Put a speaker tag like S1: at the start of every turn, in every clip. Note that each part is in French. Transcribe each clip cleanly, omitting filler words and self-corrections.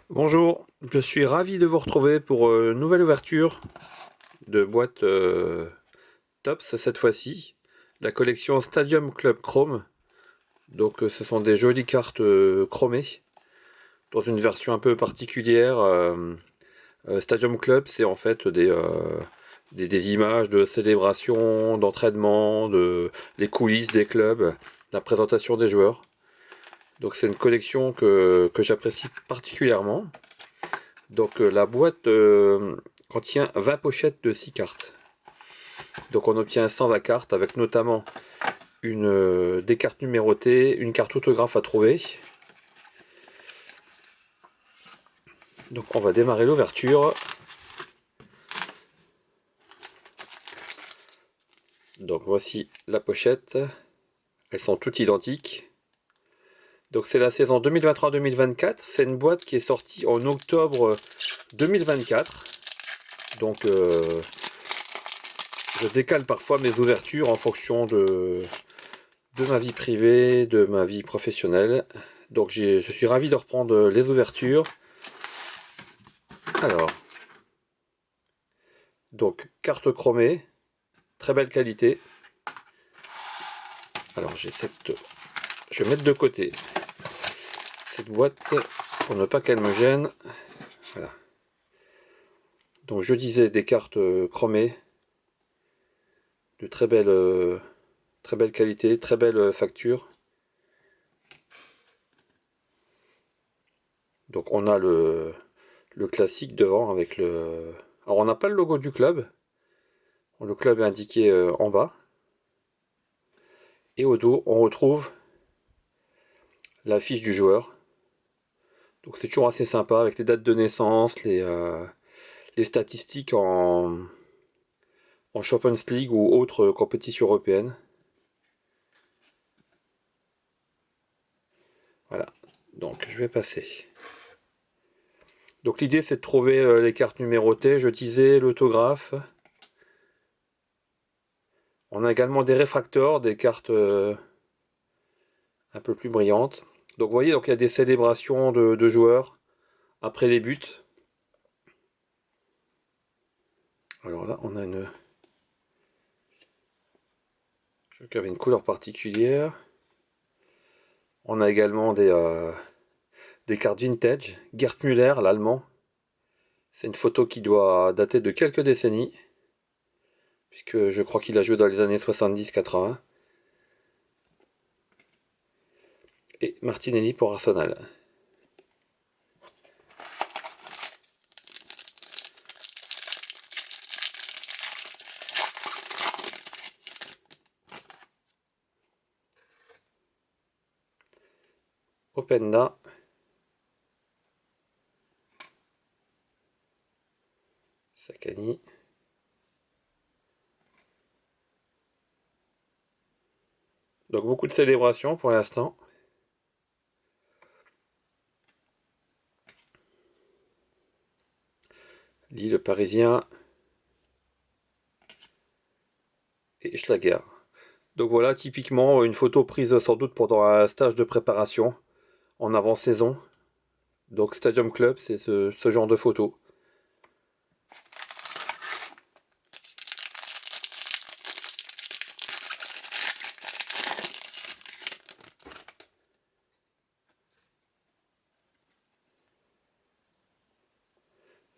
S1: Bonjour, je suis ravi de vous retrouver pour une nouvelle ouverture de boîte Tops cette fois-ci. La collection Stadium Club Chrome. Donc ce sont des jolies cartes chromées dans une version un peu particulière. Stadium Club, c'est en fait des images de célébration, d'entraînement, les coulisses des clubs, la présentation des joueurs. Donc c'est une collection que j'apprécie particulièrement. Donc la boîte contient 20 pochettes de 6 cartes. Donc on obtient 120 cartes avec notamment des cartes numérotées, une carte autographe à trouver. Donc on va démarrer l'ouverture. Donc voici la pochette. Elles sont toutes identiques. Donc c'est la saison 2023-2024. C'est une boîte qui est sortie en octobre 2024. Donc je décale parfois mes ouvertures en fonction de ma vie privée, de ma vie professionnelle. Donc je suis ravi de reprendre les ouvertures. Alors, donc carte chromée, très belle qualité. Alors je vais mettre de côté cette boîte pour ne pas qu'elle me gêne. Voilà. Donc je disais des cartes chromées de très belle qualité, très belle facture. Donc on a le classique devant avec le. Alors on n'a pas le logo du club. Le club est indiqué en bas. Et au dos, on retrouve la fiche du joueur. Donc c'est toujours assez sympa avec les dates de naissance, les statistiques en Champions League ou autres compétitions européennes. Voilà, donc je vais passer. Donc l'idée c'est de trouver les cartes numérotées, je disais l'autographe. On a également des réfractors, des cartes un peu plus brillantes. Donc vous voyez, donc il y a des célébrations de joueurs après les buts. Alors là, on a je crois qu'il y avait une couleur particulière. On a également des cartes vintage. Gerd Müller, l'allemand. C'est une photo qui doit dater de quelques décennies, puisque je crois qu'il a joué dans les années 70-80. Et Martinelli pour Arsenal. Openda. Sakani. Donc beaucoup de célébrations pour l'instant. Lille Parisien. Et Schlager. Donc voilà, typiquement une photo prise sans doute pendant un stage de préparation en avant-saison. Donc Stadium Club, c'est ce genre de photo.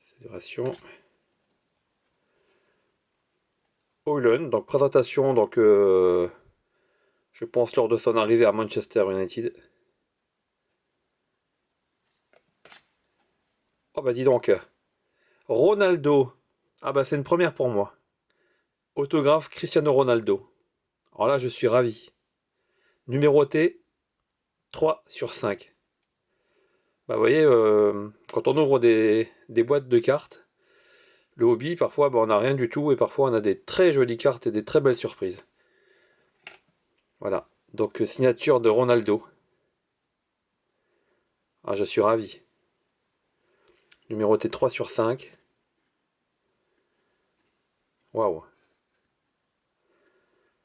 S1: Célébration. Højlund, donc présentation, donc je pense lors de son arrivée à Manchester United. Oh bah dis donc, Ronaldo. Ah bah c'est une première pour moi. Autographe Cristiano Ronaldo. Alors là je suis ravi. Numéroté 3 sur 5. Bah vous voyez, quand on ouvre des boîtes de cartes, le hobby, parfois bah, on n'a rien du tout et parfois on a des très jolies cartes et des très belles surprises. Voilà, donc signature de Ronaldo. Ah je suis ravi. Numéroté 3 sur 5. Waouh.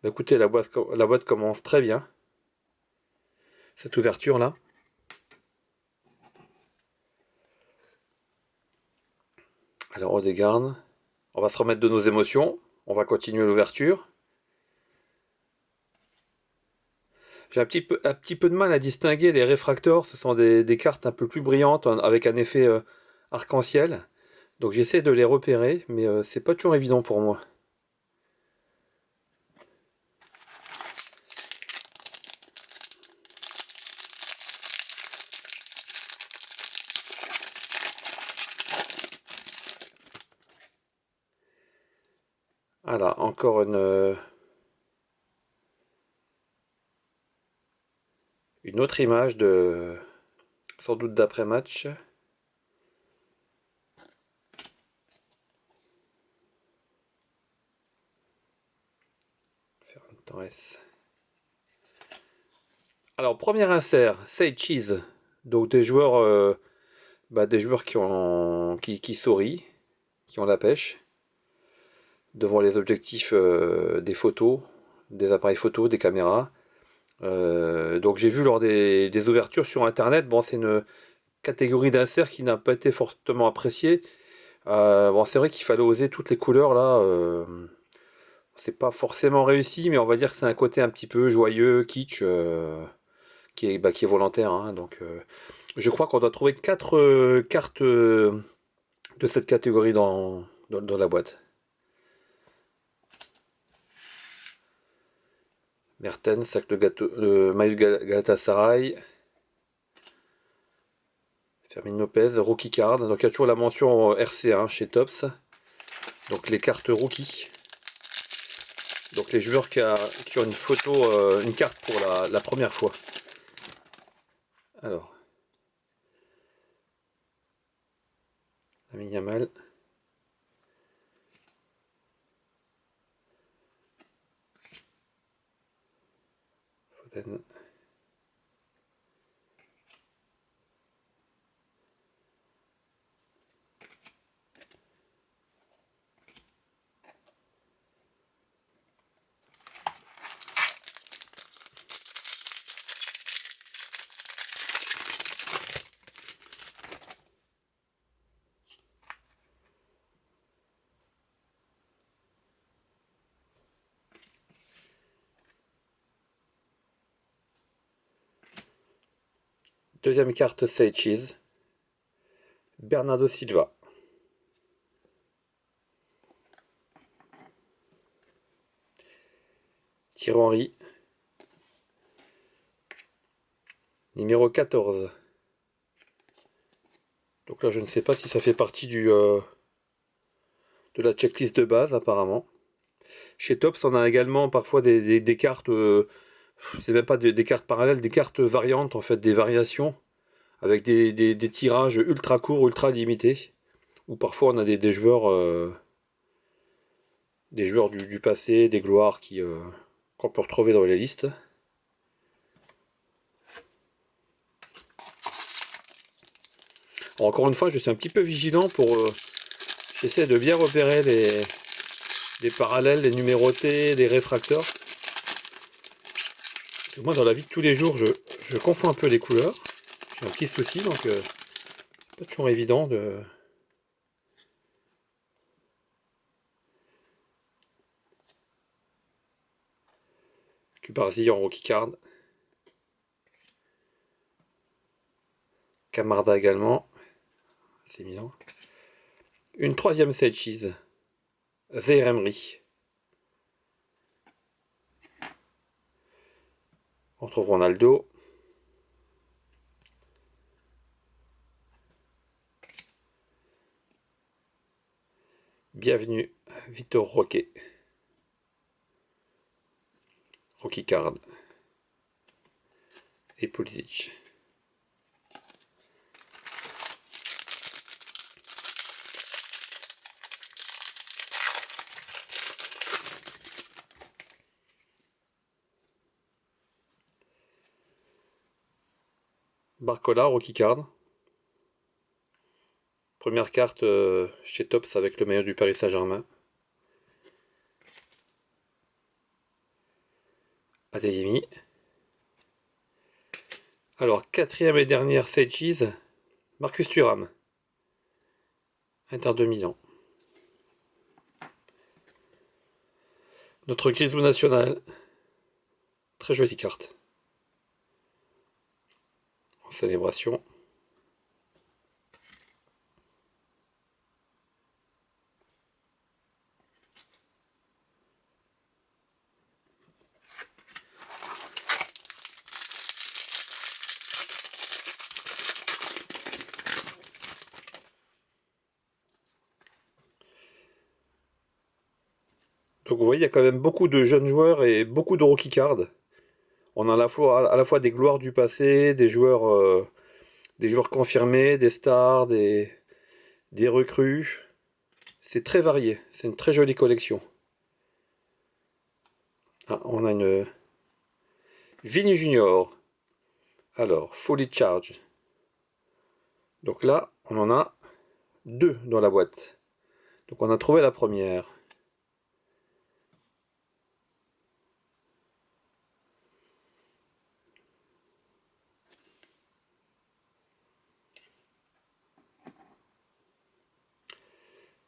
S1: Bah, écoutez, la boîte commence très bien. Cette ouverture là. Alors Odegaard, on va se remettre de nos émotions, on va continuer l'ouverture. J'ai un petit peu de mal à distinguer les réfractors, ce sont des cartes un peu plus brillantes avec un effet arc-en-ciel. Donc j'essaie de les repérer, mais c'est pas toujours évident pour moi. Voilà, encore une autre image de sans doute d'après-match. Ferran Torres. Alors premier insert, Say Cheese. Donc des joueurs qui sourient, qui ont la pêche, devant les objectifs des photos, des appareils photos, des caméras. Donc j'ai vu lors des ouvertures sur internet, bon c'est une catégorie d'insert qui n'a pas été fortement appréciée. Bon c'est vrai qu'il fallait oser toutes les couleurs là. C'est pas forcément réussi, mais on va dire que c'est un côté un petit peu joyeux, kitsch, qui est volontaire, hein. Donc je crois qu'on doit trouver 4 cartes de cette catégorie dans la boîte. Mertens avec le maillot de Galatasaray. Fermin Lopez, Rookie Card. Donc il y a toujours la mention RC1 chez Tops. Donc les cartes rookie. Donc les joueurs qui ont une photo, une carte pour la première fois. Alors. Lamine Yamal. Foden. Deuxième carte Seychelles. Bernardo Silva. Thierry Henry. Numéro 14. Donc là je ne sais pas si ça fait partie de la checklist de base apparemment. Chez Tops on a également parfois des cartes, c'est même pas des cartes parallèles, des cartes variantes en fait, des variations, avec des tirages ultra courts, ultra limités. Ou parfois on a des joueurs du passé, des gloires qu'on peut retrouver dans les listes. Alors, encore une fois, je suis un petit peu vigilant j'essaie de bien repérer les parallèles, les numérotés, les réfracteurs. Parce que moi, dans la vie de tous les jours, je confonds un peu les couleurs. J'ai un petit souci, donc c'est pas toujours évident de. Cubarsí en rookie card. Camarda également. C'est Milan. Une troisième Seychelles. Zaire Emery. On retrouve Ronaldo. Bienvenue, Vitor Roque. Rookie card. Et Pulisic. Barcola, rookie card. Première carte chez Tops avec le maillot du Paris Saint-Germain. Adeyemi. Alors, quatrième et dernière Seychelles, Marcus Thuram. Inter de Milan. Notre Grisou national. Très jolie carte. En célébration. Donc vous voyez, il y a quand même beaucoup de jeunes joueurs et beaucoup de rookie cards. On a à la fois des gloires du passé, des joueurs confirmés, des stars, des recrues. C'est très varié, c'est une très jolie collection. Ah, on a une Vini Junior. Alors, Fully Charge. Donc là, on en a deux dans la boîte. Donc on a trouvé la première.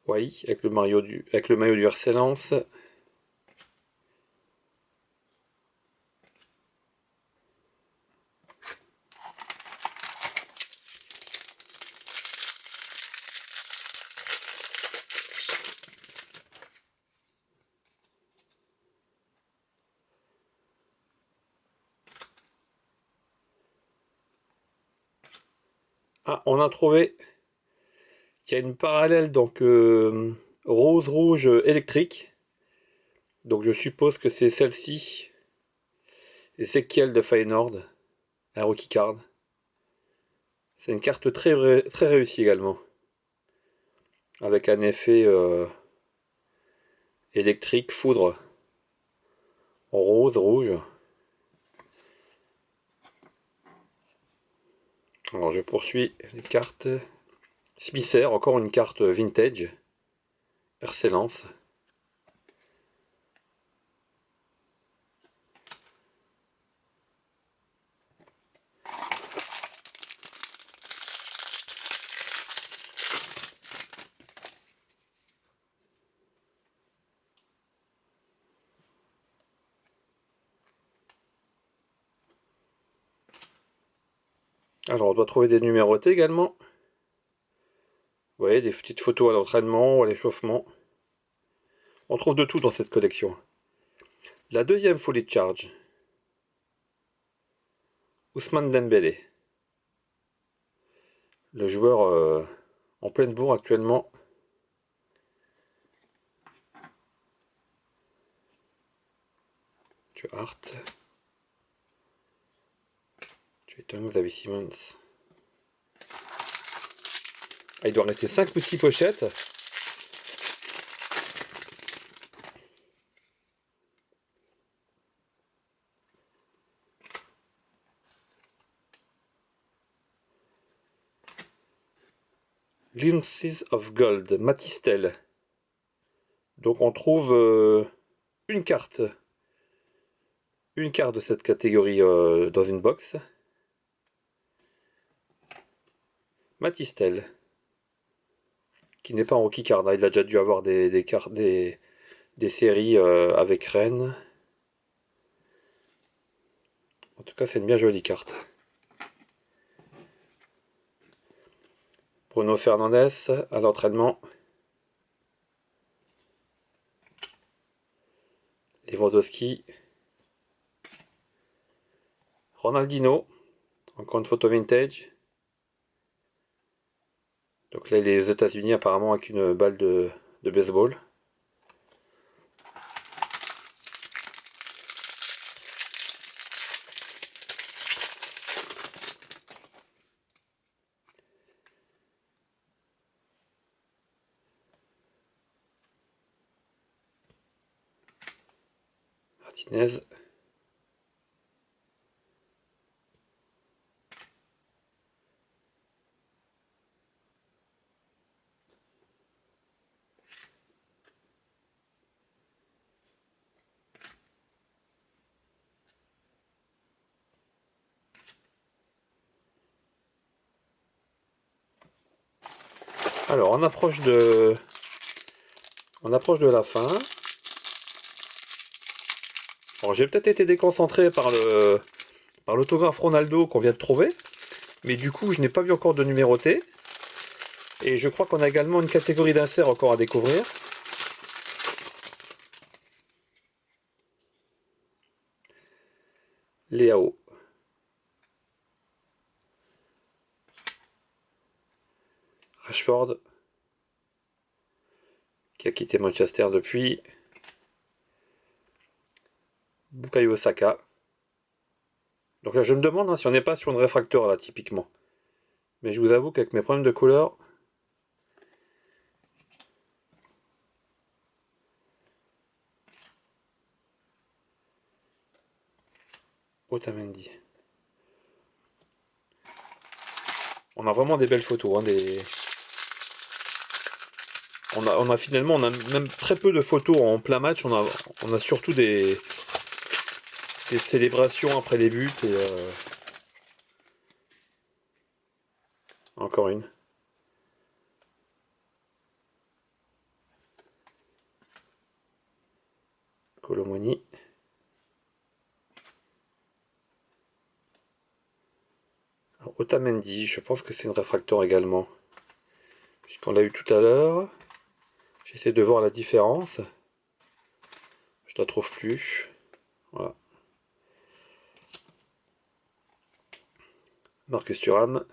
S1: Oui, avec le maillot du RC Lens. Ah, on a trouvé qu'il y a une parallèle, donc rose rouge électrique. Donc je suppose que c'est celle-ci. Ezekiel de Feyenoord, un rookie card. C'est une carte très réussie également. Avec un effet électrique, foudre, en rose, rouge. Alors je poursuis les cartes. Smisser, encore une carte vintage. RC Lens. Alors on doit trouver des numérotés également. Vous voyez, des petites photos à l'entraînement ou à l'échauffement. On trouve de tout dans cette collection. La deuxième Fully Charge. Ousmane Dembélé. Le joueur en pleine bourre actuellement. Tu Hart. Tu étonnes, Xavi Simons. Ah, il doit rester 5 ou 6 pochettes. Glimpses of Gold, Matistel. Donc on trouve une carte. Une carte de cette catégorie dans une box. Matistel. Qui n'est pas en rookie card. Il a déjà dû avoir des séries avec Rennes. En tout cas, c'est une bien jolie carte. Bruno Fernandes à l'entraînement. Lewandowski. Ronaldinho. Encore une photo vintage. Donc là, il est aux États-Unis apparemment avec une balle de baseball. Martinez. Alors, on approche de la fin. Alors, j'ai peut-être été déconcentré par l'autographe Ronaldo qu'on vient de trouver. Mais du coup, je n'ai pas vu encore de numéroté. Et je crois qu'on a également une catégorie d'insert encore à découvrir. Léao. Rashford. Qui a quitté Manchester depuis. Bukayo Saka. Donc là, je me demande si on n'est pas sur une réfracteur là, typiquement. Mais je vous avoue qu'avec mes problèmes de couleur, Otamendi. On a vraiment des belles photos. On a finalement, on a même très peu de photos en plein match. On a surtout des célébrations après les buts. Et, encore une. Colomoni. Otamendi, je pense que c'est une réfracteur également. Puisqu'on l'a eu tout à l'heure. J'essaie de voir la différence. Je la trouve plus. Voilà. Marcus Thuram.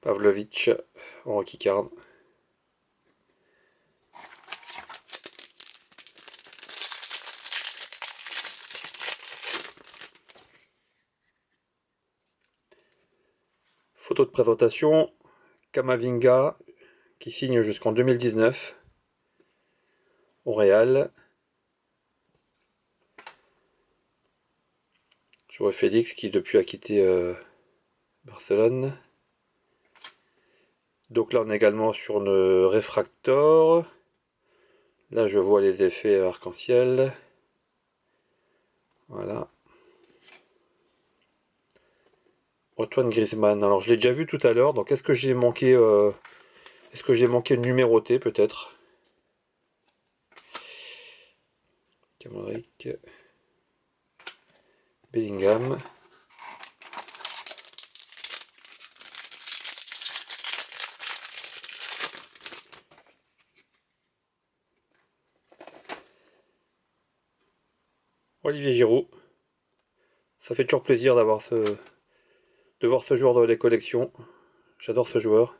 S1: Pavlovic. Rocky Card. Photo de présentation. Kamavinga qui signe jusqu'en 2019 au Real. Je vois Félix qui depuis a quitté Barcelone. Donc là on est également sur une réfractor. Là je vois les effets arc-en-ciel. Voilà. Antoine Griezmann. Alors je l'ai déjà vu tout à l'heure. Donc est-ce que j'ai manqué le numéroté peut-être? Camaric. Bellingham. Olivier Giroud. Ça fait toujours plaisir de voir ce joueur dans les collections. J'adore ce joueur.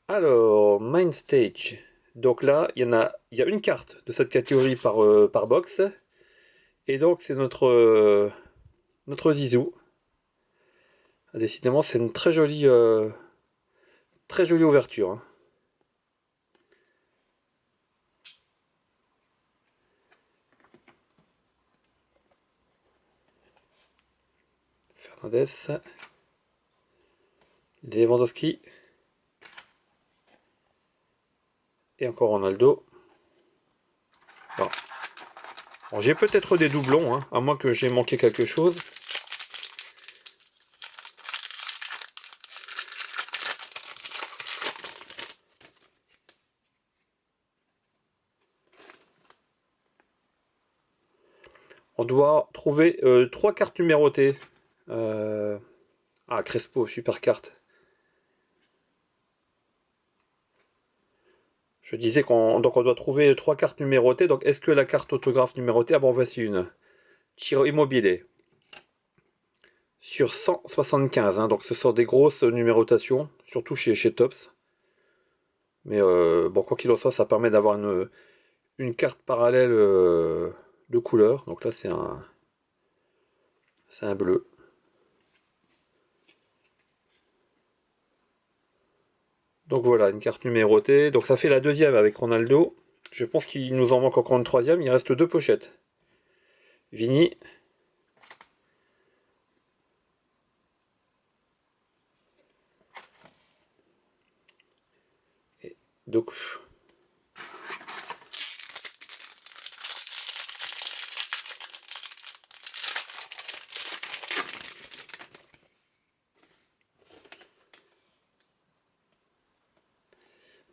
S1: Alors, Main Stage. Donc là, il y a une carte de cette catégorie par box. Et donc, c'est notre Zizou. Ah, décidément, c'est une très jolie ouverture. Hein. Fernandez. Lewandowski. Et encore Ronaldo. Bon, j'ai peut-être des doublons, hein, à moins que j'ai manqué quelque chose. On doit trouver 3 cartes numérotées. Ah, Crespo, super carte. Je disais qu'on doit trouver 3 cartes numérotées. Donc est-ce que la carte autographe numérotée... Ah bon, voici une. Ciro Immobile. Sur 175. Hein, donc ce sont des grosses numérotations. Surtout chez Topps. Mais bon, quoi qu'il en soit, ça permet d'avoir une carte parallèle de couleur. Donc là, c'est un bleu. Donc voilà, une carte numérotée. Donc ça fait la deuxième avec Ronaldo. Je pense qu'il nous en manque encore une troisième. Il reste 2 pochettes. Vini. Et donc...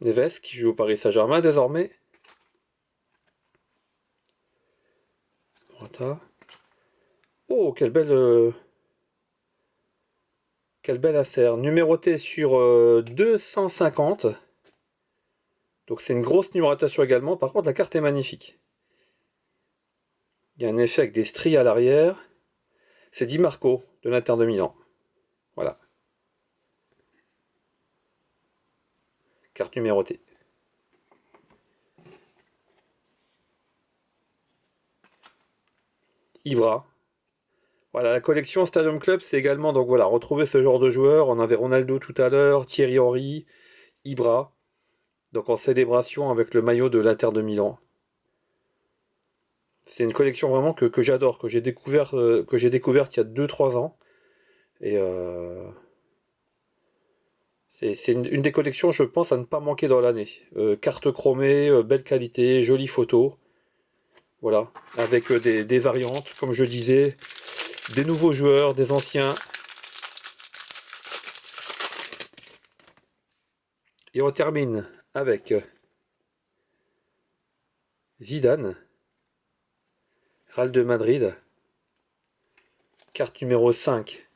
S1: Neves qui joue au Paris Saint-Germain désormais. Morata. Oh, quelle belle affaire. Numéroté sur 250. Donc c'est une grosse numérotation également. Par contre, la carte est magnifique. Il y a un effet avec des stries à l'arrière. C'est Di Marco de l'Inter de Milan. Voilà. Carte numérotée. Ibra. Voilà, la collection Stadium Club, c'est également, donc voilà, retrouver ce genre de joueurs. On avait Ronaldo tout à l'heure, Thierry Henry, Ibra. Donc en célébration avec le maillot de l'Inter de Milan. C'est une collection vraiment que j'adore, que j'ai découverte il y a 2-3 ans. Et c'est une des collections, je pense, à ne pas manquer dans l'année. Carte chromée, belle qualité, jolie photo. Voilà, avec des variantes, comme je disais, des nouveaux joueurs, des anciens. Et on termine avec Zidane, Real de Madrid, carte numéro 5.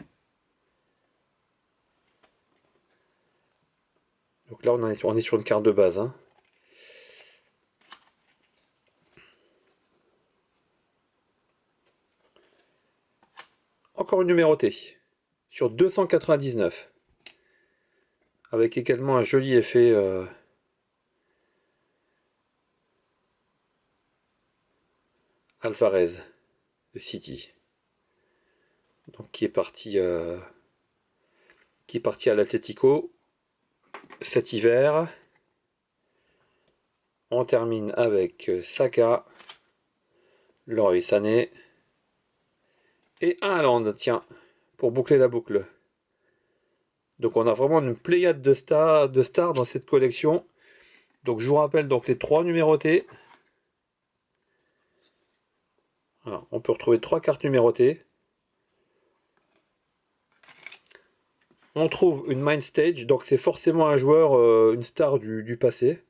S1: Donc là, on est sur une carte de base. Hein. Encore une numérotée, sur 299. Avec également un joli effet Alvarez de City. Donc qui est parti à l'Atlético cet hiver. On termine avec Saka, Leroy Sané et Haaland, tiens, pour boucler la boucle. Donc on a vraiment une pléiade de stars dans cette collection. Donc je vous rappelle donc les 3 numérotés. Voilà, on peut retrouver 3 cartes numérotées. On trouve une Mind Stage, donc c'est forcément un joueur, une star du passé.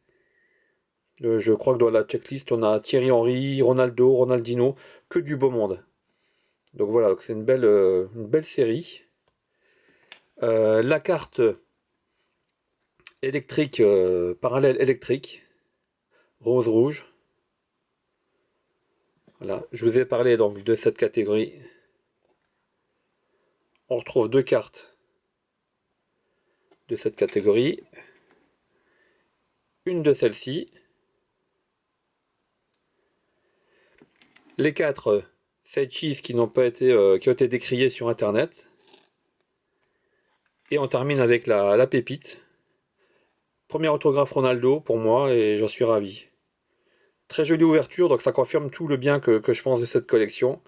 S1: Je crois que dans la checklist, on a Thierry Henry, Ronaldo, Ronaldinho, que du beau monde. Donc voilà, c'est une belle série. La carte électrique, parallèle électrique, rose rouge. Voilà, je vous ai parlé donc de cette catégorie. On retrouve 2 cartes de cette catégorie. Une de celles-ci. Les 4 side cheese qui n'ont pas été, qui ont été décriés sur internet. Et on termine avec la pépite. Premier autographe Ronaldo pour moi et j'en suis ravi. Très jolie ouverture, donc ça confirme tout le bien que je pense de cette collection.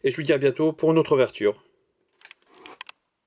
S1: Et je vous dis à bientôt pour une autre ouverture.